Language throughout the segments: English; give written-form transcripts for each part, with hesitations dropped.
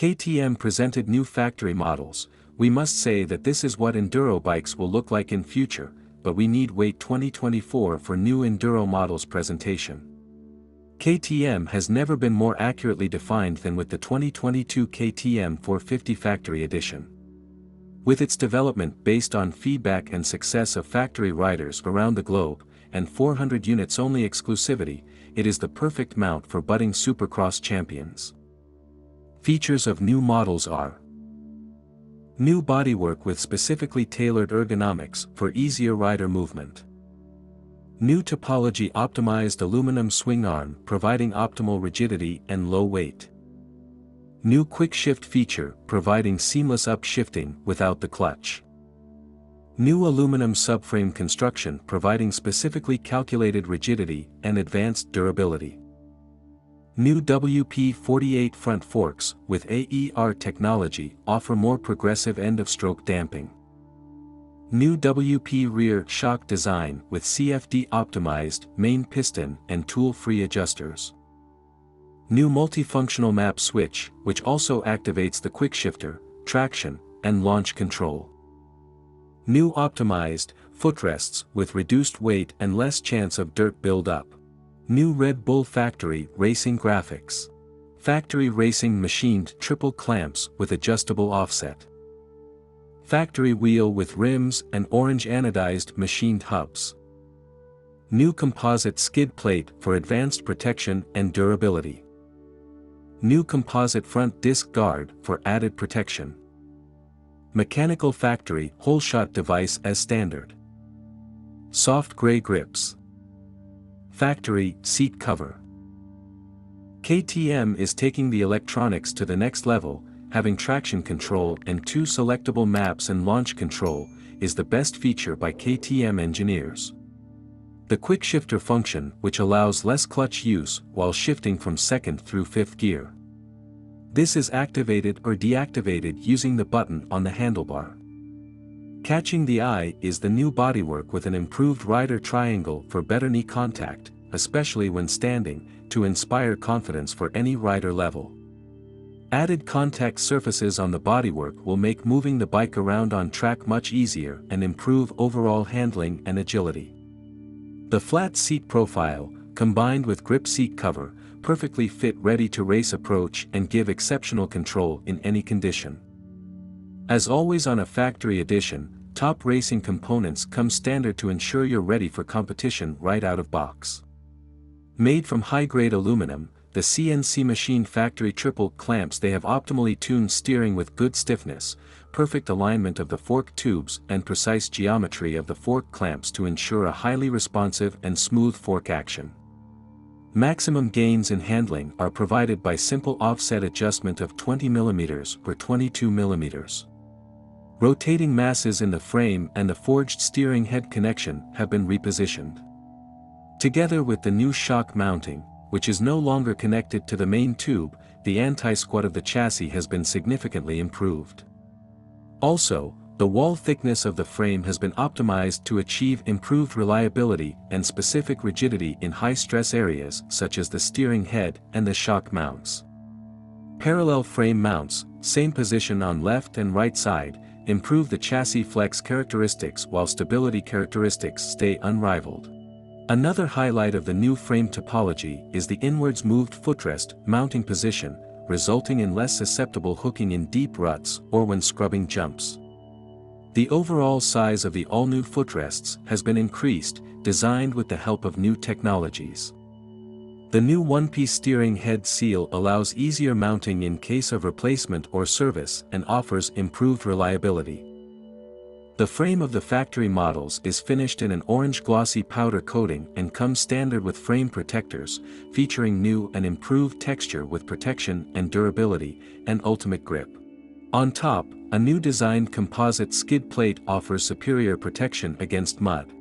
KTM presented new factory models. We must say that this is what enduro bikes will look like in future, but we need wait 2024 for new enduro models presentation. KTM has never been more accurately defined than with the 2022 KTM 450 Factory Edition. With its development based on feedback and success of factory riders around the globe, and 400 units only exclusivity, it is the perfect mount for budding Supercross champions. Features of new models are: new bodywork with specifically tailored ergonomics for easier rider movement. New topology optimized aluminum swing arm providing optimal rigidity and low weight. New quick shift feature providing seamless upshifting without the clutch. New aluminum subframe construction providing specifically calculated rigidity and advanced durability. New WP-48 front forks with AER technology offer more progressive end-of-stroke damping. New WP rear shock design with CFD optimized main piston and tool-free adjusters. New multifunctional map switch, which also activates the quickshifter, traction, and launch control. New optimized footrests with reduced weight and less chance of dirt buildup. New Red Bull Factory Racing graphics. Factory Racing machined triple clamps with adjustable offset. Factory wheel with rims and orange anodized machined hubs. New composite skid plate for advanced protection and durability. New composite front disc guard for added protection. Mechanical factory hole shot device as standard. Soft gray grips. Factory seat cover. KTM is taking the electronics to the next level. Having traction control and 2 selectable maps and launch control is the best feature by KTM engineers. The quick shifter function, which allows less clutch use while shifting from 2nd through 5th gear. This is activated or deactivated using the button on the handlebar. Catching the eye is the new bodywork with an improved rider triangle for better knee contact, especially when standing, to inspire confidence for any rider level. Added contact surfaces on the bodywork will make moving the bike around on track much easier and improve overall handling and agility. The flat seat profile, combined with grip seat cover, perfectly fit ready-to-race approach and give exceptional control in any condition. As always on a factory edition, top racing components come standard to ensure you're ready for competition right out of box. Made from high-grade aluminum, the CNC machined factory triple clamps, they have optimally tuned steering with good stiffness, perfect alignment of the fork tubes and precise geometry of the fork clamps to ensure a highly responsive and smooth fork action. Maximum gains in handling are provided by simple offset adjustment of 20 mm or 22 mm. Rotating masses in the frame and the forged steering head connection have been repositioned. Together with the new shock mounting, which is no longer connected to the main tube, the anti-squat of the chassis has been significantly improved. Also, the wall thickness of the frame has been optimized to achieve improved reliability and specific rigidity in high-stress areas such as the steering head and the shock mounts. Parallel frame mounts, same position on left and right side, improve the chassis flex characteristics while stability characteristics stay unrivaled. Another highlight of the new frame topology is the inwards moved footrest mounting position, resulting in less susceptible hooking in deep ruts or when scrubbing jumps. The overall size of the all-new footrests has been increased, designed with the help of new technologies. The new one-piece steering head seal allows easier mounting in case of replacement or service and offers improved reliability. The frame of the factory models is finished in an orange glossy powder coating and comes standard with frame protectors, featuring new and improved texture with protection and durability, and ultimate grip. On top, a new designed composite skid plate offers superior protection against mud.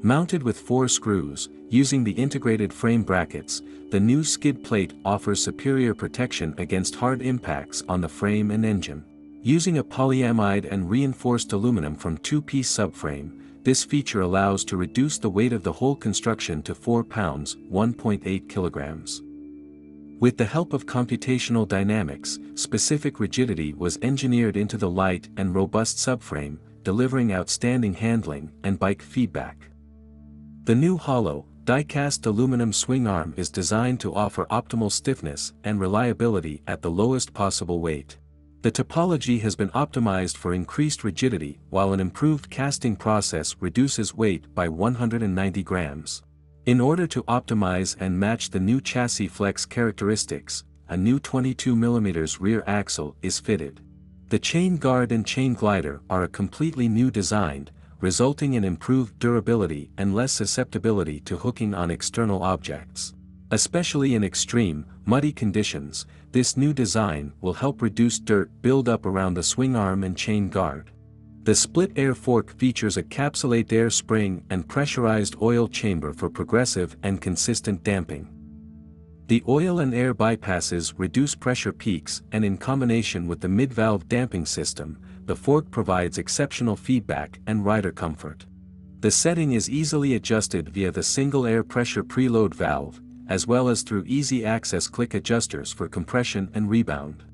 Mounted with 4 screws, using the integrated frame brackets, the new skid plate offers superior protection against hard impacts on the frame and engine. Using a polyamide and reinforced aluminum from 2-piece subframe, this feature allows to reduce the weight of the whole construction to 4 pounds (1.8 kilograms). With the help of computational dynamics, specific rigidity was engineered into the light and robust subframe, delivering outstanding handling and bike feedback. The new hollow, die-cast aluminum swing arm is designed to offer optimal stiffness and reliability at the lowest possible weight. The topology has been optimized for increased rigidity, while an improved casting process reduces weight by 190 grams. In order to optimize and match the new chassis flex characteristics, a new 22 mm rear axle is fitted. The chain guard and chain glider are a completely new design, resulting in improved durability and less susceptibility to hooking on external objects. Especially in extreme, muddy conditions, this new design will help reduce dirt buildup around the swing arm and chain guard. The split air fork features a capsulate air spring and pressurized oil chamber for progressive and consistent damping. The oil and air bypasses reduce pressure peaks, and in combination with the mid-valve damping system, the fork provides exceptional feedback and rider comfort. The setting is easily adjusted via the single air pressure preload valve, as well as through easy access click adjusters for compression and rebound.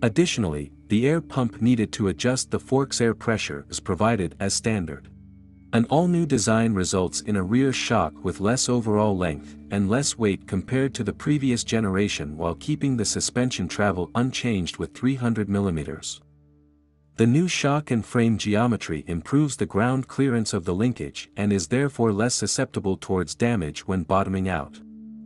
Additionally, the air pump needed to adjust the fork's air pressure is provided as standard. An all-new design results in a rear shock with less overall length and less weight compared to the previous generation, while keeping the suspension travel unchanged with 300 mm. The new shock and frame geometry improves the ground clearance of the linkage and is therefore less susceptible towards damage when bottoming out.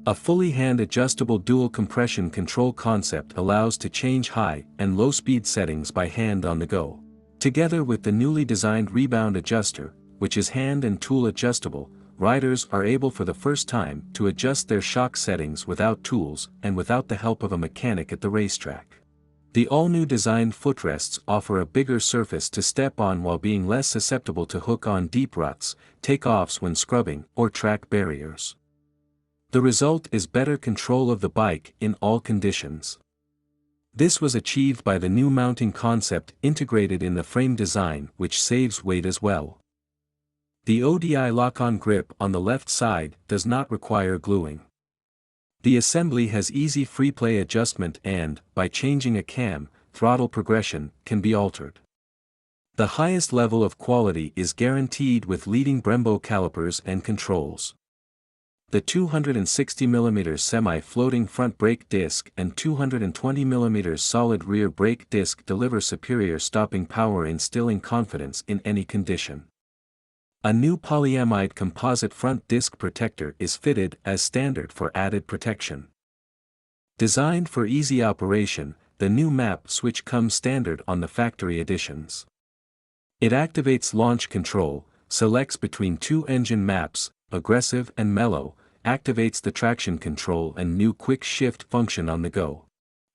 A fully hand-adjustable dual compression control concept allows to change high and low speed settings by hand on the go. Together with the newly designed rebound adjuster, which is hand and tool adjustable, riders are able for the first time to adjust their shock settings without tools and without the help of a mechanic at the racetrack. The all-new designed footrests offer a bigger surface to step on while being less susceptible to hook on deep ruts, take-offs when scrubbing, or track barriers. The result is better control of the bike in all conditions. This was achieved by the new mounting concept integrated in the frame design, which saves weight as well. The ODI lock-on grip on the left side does not require gluing. The assembly has easy free-play adjustment and, by changing a cam, throttle progression can be altered. The highest level of quality is guaranteed with leading Brembo calipers and controls. The 260 mm semi-floating front brake disc and 220 mm solid rear brake disc deliver superior stopping power, instilling confidence in any condition. A new polyamide composite front disc protector is fitted as standard for added protection. Designed for easy operation, the new map switch comes standard on the factory editions. It activates launch control, selects between two engine maps, aggressive and mellow, activates the traction control and new quick shift function on the go.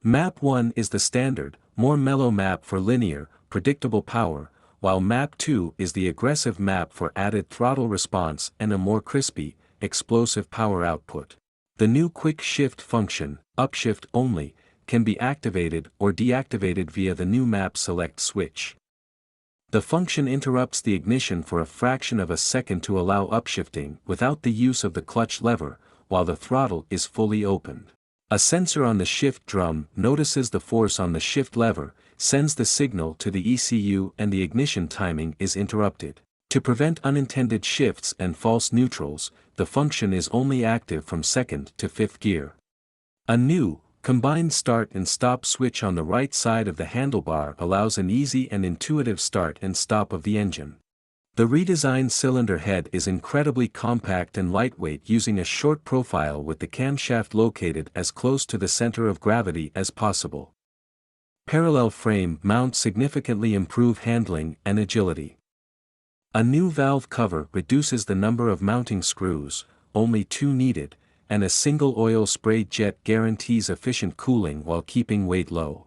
Map 1 is the standard, more mellow map for linear, predictable power, while Map 2 is the aggressive map for added throttle response and a more crispy, explosive power output. The new quick shift function, upshift only, can be activated or deactivated via the new map select switch. The function interrupts the ignition for a fraction of a second to allow upshifting without the use of the clutch lever, while the throttle is fully opened. A sensor on the shift drum notices the force on the shift lever, sends the signal to the ECU, and the ignition timing is interrupted. To prevent unintended shifts and false neutrals, the function is only active from second to fifth gear. A new, combined start and stop switch on the right side of the handlebar allows an easy and intuitive start and stop of the engine. The redesigned cylinder head is incredibly compact and lightweight, using a short profile with the camshaft located as close to the center of gravity as possible. Parallel frame mounts significantly improve handling and agility. A new valve cover reduces the number of mounting screws, only 2 needed, and a single oil spray jet guarantees efficient cooling while keeping weight low.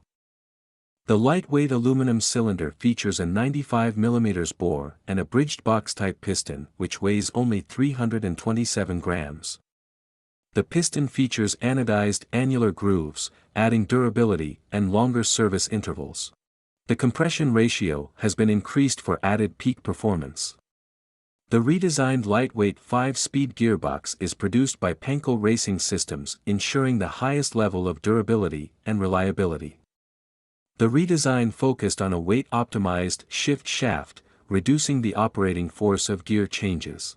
The lightweight aluminum cylinder features a 95 mm bore and a bridged box-type piston which weighs only 327 grams. The piston features anodized annular grooves, adding durability and longer service intervals. The compression ratio has been increased for added peak performance. The redesigned lightweight 5-speed gearbox is produced by Penkel Racing Systems, ensuring the highest level of durability and reliability. The redesign focused on a weight-optimized shift shaft, reducing the operating force of gear changes.